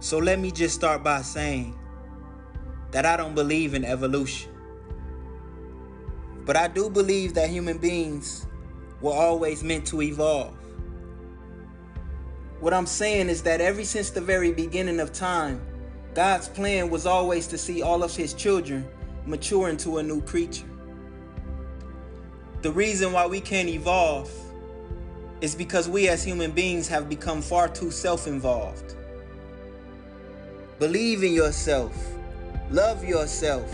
So let me just start by saying that I don't believe in evolution. But I do believe that human beings were always meant to evolve. What I'm saying is that ever since the very beginning of time, God's plan was always to see all of his children mature into a new creature. The reason why we can't evolve is because we as human beings have become far too self-involved. Believe in yourself, love yourself,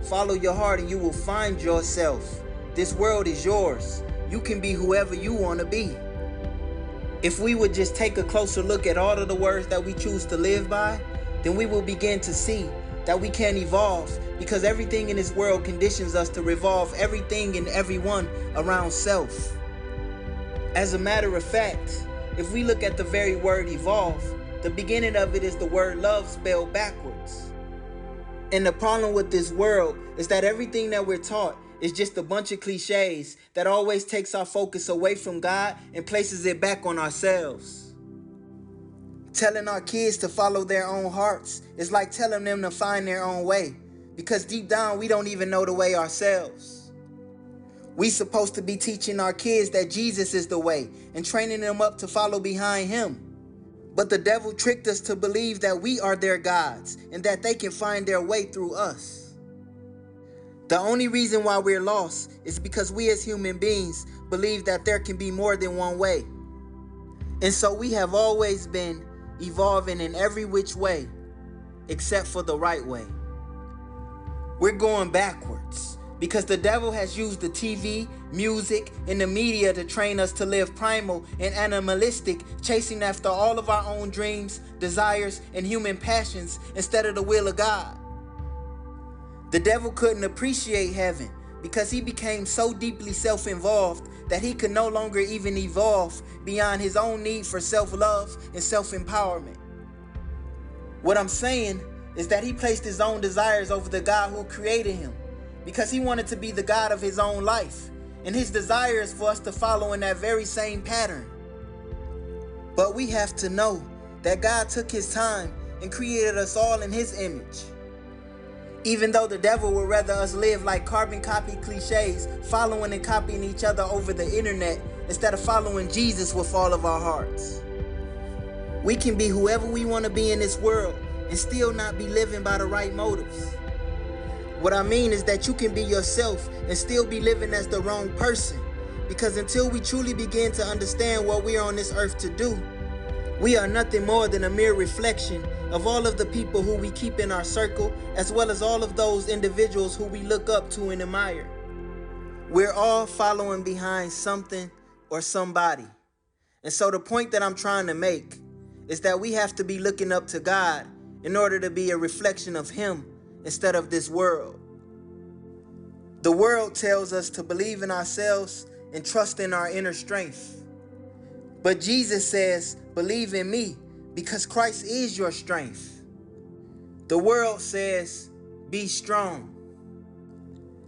follow your heart and you will find yourself. This world is yours. You can be whoever you want to be. If we would just take a closer look at all of the words that we choose to live by, then we will begin to see that we can't evolve because everything in this world conditions us to revolve everything and everyone around self. As a matter of fact, if we look at the very word evolve, the beginning of it is the word love spelled backwards. And the problem with this world is that everything that we're taught is just a bunch of cliches that always takes our focus away from God and places it back on ourselves. Telling our kids to follow their own hearts is like telling them to find their own way, because deep down we don't even know the way ourselves. We supposed to be teaching our kids that Jesus is the way and training them up to follow behind him. But the devil tricked us to believe that we are their gods and that they can find their way through us. The only reason why we're lost is because we as human beings believe that there can be more than one way. And so we have always been evolving in every which way except for the right way. We're going backwards because the devil has used the TV, music, and the media to train us to live primal and animalistic, chasing after all of our own dreams, desires, and human passions instead of the will of God. The devil couldn't appreciate heaven because he became so deeply self-involved that he could no longer even evolve beyond his own need for self-love and self-empowerment. What I'm saying is that he placed his own desires over the God who created him because he wanted to be the God of his own life, and his desire is for us to follow in that very same pattern. But we have to know that God took his time and created us all in his image. Even though the devil would rather us live like carbon copy cliches, following and copying each other over the internet instead of following Jesus with all of our hearts. We can be whoever we want to be in this world and still not be living by the right motives. What I mean is that you can be yourself and still be living as the wrong person, because until we truly begin to understand what we are on this earth to do, we are nothing more than a mere reflection of all of the people who we keep in our circle, as well as all of those individuals who we look up to and admire. We're all following behind something or somebody. And so the point that I'm trying to make is that we have to be looking up to God in order to be a reflection of him instead of this world. The world tells us to believe in ourselves and trust in our inner strength. But Jesus says, believe in me because Christ is your strength. The world says, be strong.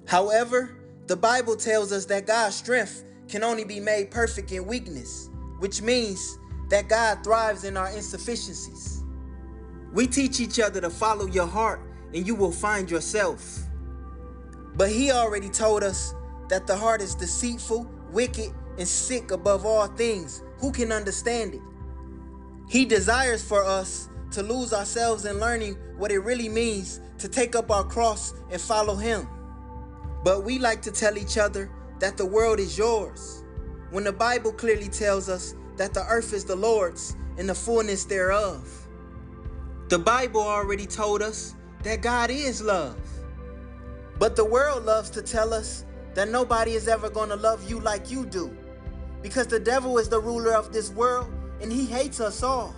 However, the Bible tells us that God's strength can only be made perfect in weakness, which means that God thrives in our insufficiencies. We teach each other to follow your heart and you will find yourself. But he already told us that the heart is deceitful, wicked, and sick above all things. Who can understand it? He desires for us to lose ourselves in learning what it really means to take up our cross and follow him. But we like to tell each other that the world is yours, when the Bible clearly tells us that the earth is the Lord's and the fullness thereof. The Bible already told us that God is love. But the world loves to tell us that nobody is ever going to love you like you do, because the devil is the ruler of this world and he hates us all.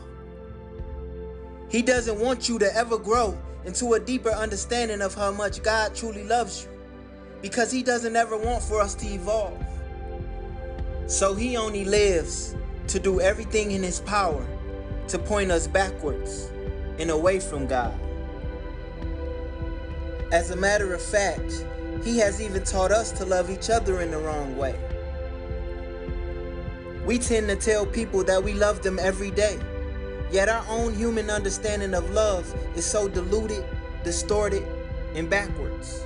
He doesn't want you to ever grow into a deeper understanding of how much God truly loves you, because he doesn't ever want for us to evolve. So he only lives to do everything in his power to point us backwards and away from God. As a matter of fact, he has even taught us to love each other in the wrong way. We tend to tell people that we love them every day, Yet our own human understanding of love is so diluted, distorted, and backwards.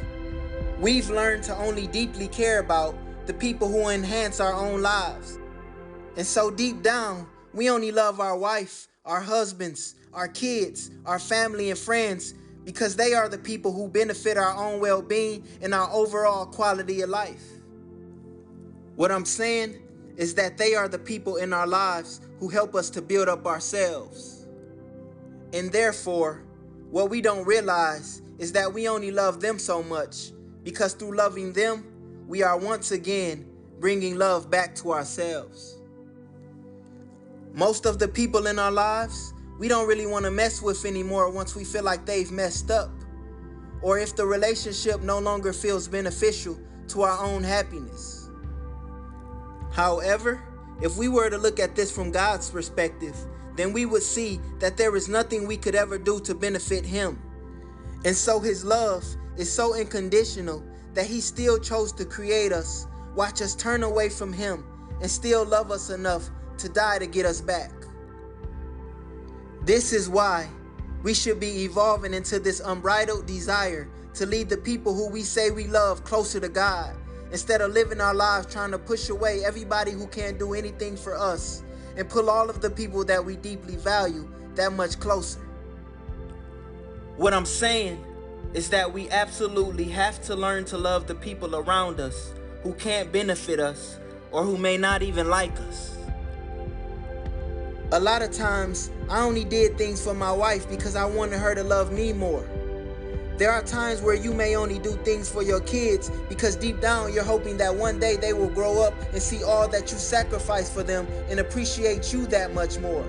We've learned to only deeply care about the people who enhance our own lives. And so deep down, we only love our wife, our husbands, our kids, our family and friends because they are the people who benefit our own well-being and our overall quality of life. What I'm saying is that they are the people in our lives who help us to build up ourselves. And therefore, what we don't realize is that we only love them so much because through loving them, we are once again bringing love back to ourselves. Most of the people in our lives, we don't really want to mess with anymore once we feel like they've messed up, or if the relationship no longer feels beneficial to our own happiness. However, if we were to look at this from God's perspective, then we would see that there is nothing we could ever do to benefit Him. And so His love is so unconditional that He still chose to create us, watch us turn away from Him, and still love us enough to die to get us back. This is why we should be evolving into this unbridled desire to lead the people who we say we love closer to God, instead of living our lives trying to push away everybody who can't do anything for us and pull all of the people that we deeply value that much closer. What I'm saying is that we absolutely have to learn to love the people around us who can't benefit us or who may not even like us. A lot of times, I only did things for my wife because I wanted her to love me more. There are times where you may only do things for your kids because deep down you're hoping that one day they will grow up and see all that you sacrificed for them and appreciate you that much more.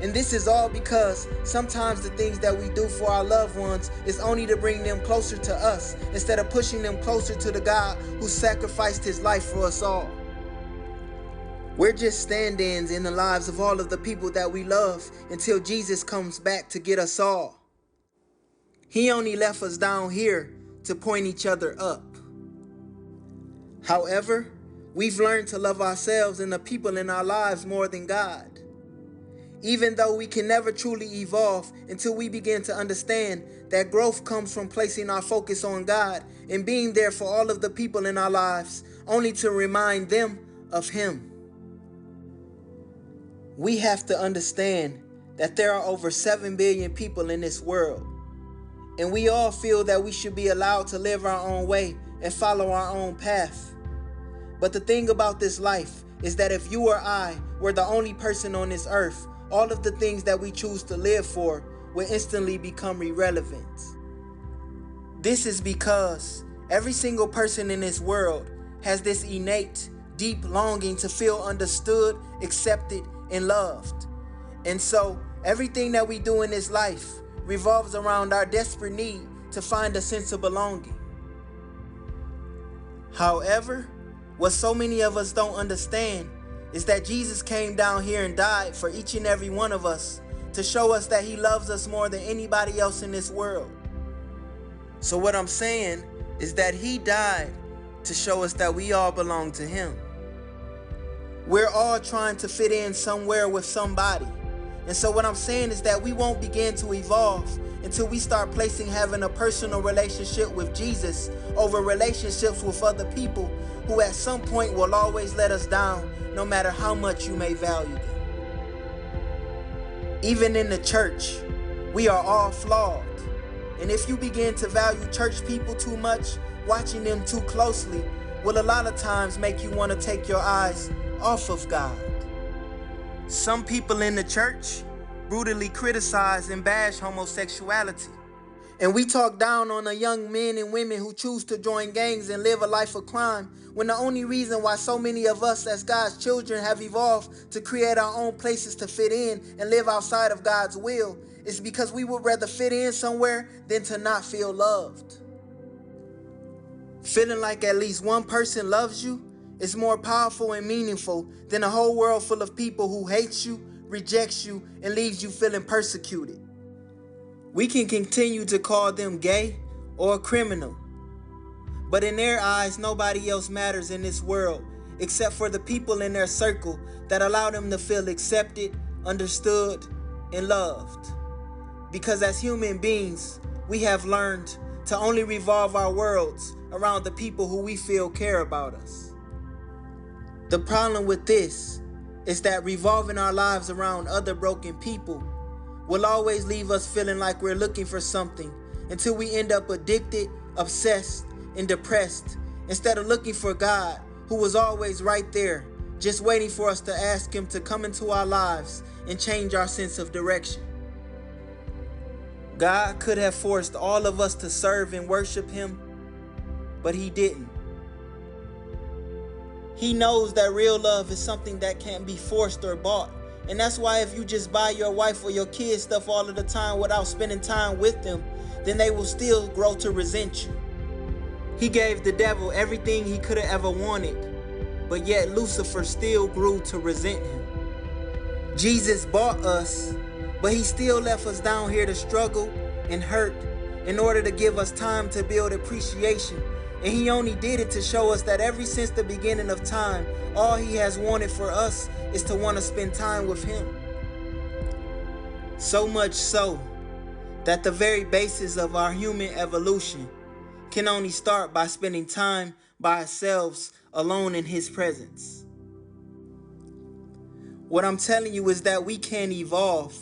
And this is all because sometimes the things that we do for our loved ones is only to bring them closer to us instead of pushing them closer to the God who sacrificed His life for us all. We're just stand-ins in the lives of all of the people that we love until Jesus comes back to get us all. He only left us down here to point each other up. However, we've learned to love ourselves and the people in our lives more than God. Even though we can never truly evolve until we begin to understand that growth comes from placing our focus on God and being there for all of the people in our lives, only to remind them of Him. We have to understand that there are over 7 billion people in this world, and we all feel that we should be allowed to live our own way and follow our own path. But the thing about this life is that if you or I were the only person on this earth, all of the things that we choose to live for will instantly become irrelevant. This is because every single person in this world has this innate, deep longing to feel understood, accepted, and loved. And so everything that we do in this life revolves around our desperate need to find a sense of belonging. However, what so many of us don't understand is that Jesus came down here and died for each and every one of us to show us that He loves us more than anybody else in this world. So what I'm saying is that He died to show us that we all belong to Him. We're all trying to fit in somewhere with somebody. And so what I'm saying is that we won't begin to evolve until we start placing having a personal relationship with Jesus over relationships with other people who at some point will always let us down, no matter how much you may value them. Even in the church, we are all flawed. And if you begin to value church people too much, watching them too closely will a lot of times make you want to take your eyes off of God. Some people in the church brutally criticize and bash homosexuality. And we talk down on the young men and women who choose to join gangs and live a life of crime, when the only reason why so many of us as God's children have evolved to create our own places to fit in and live outside of God's will is because we would rather fit in somewhere than to not feel loved. Feeling like at least one person loves you is more powerful and meaningful than a whole world full of people who hates you, rejects you, and leaves you feeling persecuted. We can continue to call them gay or a criminal, but in their eyes, nobody else matters in this world except for the people in their circle that allow them to feel accepted, understood, and loved. Because as human beings, we have learned to only revolve our worlds around the people who we feel care about us. The problem with this is that revolving our lives around other broken people will always leave us feeling like we're looking for something until we end up addicted, obsessed, and depressed, instead of looking for God, who was always right there, just waiting for us to ask Him to come into our lives and change our sense of direction. God could have forced all of us to serve and worship Him, but He didn't. He knows that real love is something that can't be forced or bought. And that's why if you just buy your wife or your kids stuff all of the time without spending time with them, then they will still grow to resent you. He gave the devil everything he could have ever wanted, but yet Lucifer still grew to resent him. Jesus bought us, but He still left us down here to struggle and hurt in order to give us time to build appreciation. And He only did it to show us that ever since the beginning of time, all He has wanted for us is to want to spend time with Him. So much so that the very basis of our human evolution can only start by spending time by ourselves alone in His presence. What I'm telling you is that we can evolve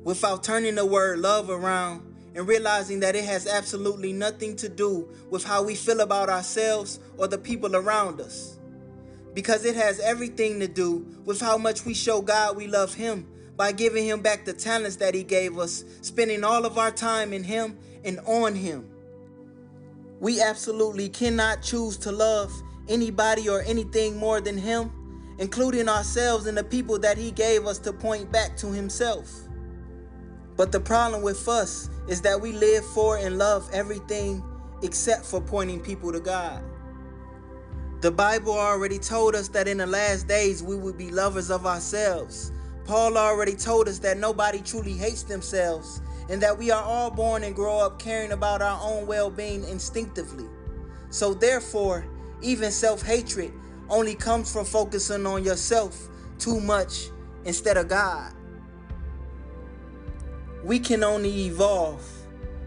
without turning the word love around and realizing that it has absolutely nothing to do with how we feel about ourselves or the people around us. Because it has everything to do with how much we show God we love Him by giving Him back the talents that He gave us, spending all of our time in Him and on Him. We absolutely cannot choose to love anybody or anything more than Him, including ourselves and the people that He gave us to point back to Himself. But the problem with us is that we live for and love everything except for pointing people to God. The Bible already told us that in the last days we would be lovers of ourselves. Paul already told us that nobody truly hates themselves and that we are all born and grow up caring about our own well-being instinctively. So therefore, even self-hatred only comes from focusing on yourself too much instead of God. We can only evolve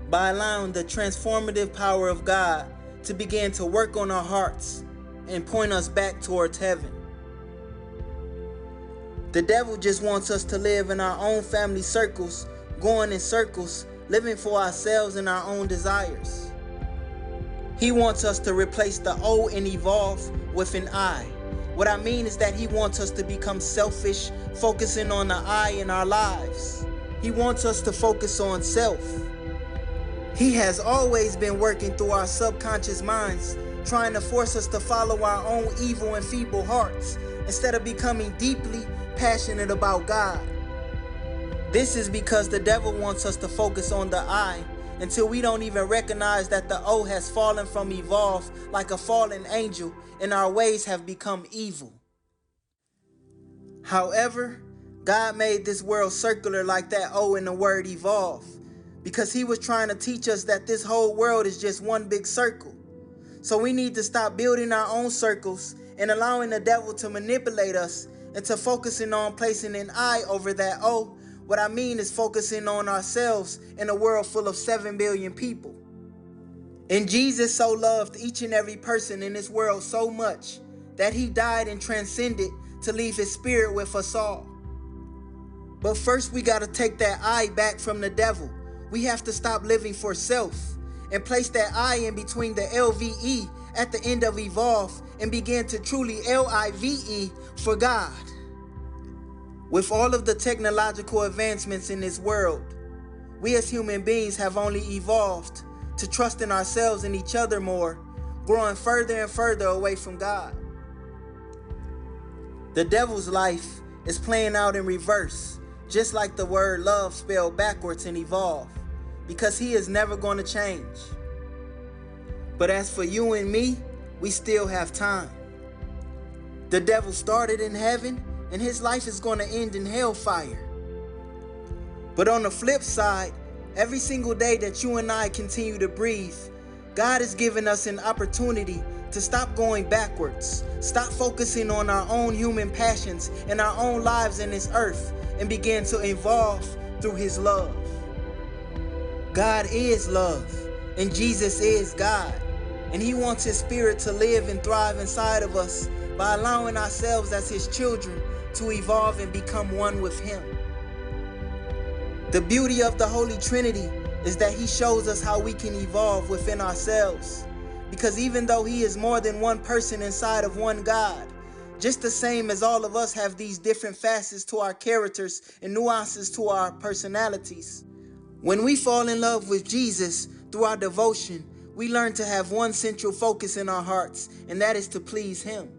by allowing the transformative power of God to begin to work on our hearts and point us back towards heaven. The devil just wants us to live in our own family circles, going in circles, living for ourselves and our own desires. He wants us to replace the O and evolve with an I. What I mean is that he wants us to become selfish, focusing on the I in our lives. He wants us to focus on self. He has always been working through our subconscious minds, trying to force us to follow our own evil and feeble hearts instead of becoming deeply passionate about God. This is because the devil wants us to focus on the I until we don't even recognize that the O has fallen from evolve like a fallen angel and our ways have become evil. However, God made this world circular like that O in the word evolve because He was trying to teach us that this whole world is just one big circle. So we need to stop building our own circles and allowing the devil to manipulate us into focusing on placing an I over that O. What I mean is focusing on ourselves in a world full of 7 billion people. And Jesus so loved each and every person in this world so much that He died and transcended to leave His spirit with us all. But first we got to take that I back from the devil. We have to stop living for self and place that I in between the LVE at the end of evolve and begin to truly LIVE for God. With all of the technological advancements in this world, we as human beings have only evolved to trust in ourselves and each other more, growing further and further away from God. The devil's life is playing out in reverse, just like the word love spelled backwards in evolve, because he is never going to change. But as for you and me, we still have time. The devil started in heaven, and his life is going to end in hellfire. But on the flip side, every single day that you and I continue to breathe, God is giving us an opportunity to stop going backwards, stop focusing on our own human passions and our own lives in this earth, and begin to evolve through his love. God is love, and Jesus is God. And he wants his spirit to live and thrive inside of us by allowing ourselves as his children to evolve and become one with him. The beauty of the Holy Trinity is that he shows us how we can evolve within ourselves. Because even though he is more than one person inside of one God, just the same as all of us have these different facets to our characters and nuances to our personalities. When we fall in love with Jesus through our devotion, we learn to have one central focus in our hearts, and that is to please him.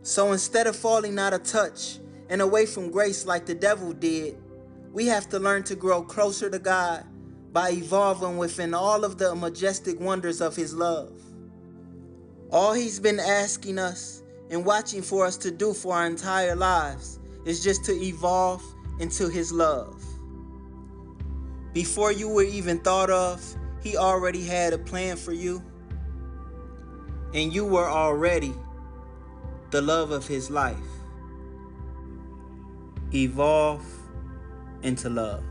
So instead of falling out of touch and away from grace like the devil did, we have to learn to grow closer to God by evolving within all of the majestic wonders of his love. All he's been asking us and watching for us to do for our entire lives is just to evolve into his love. Before you were even thought of, he already had a plan for you, and you were already the love of his life. Evolve into love.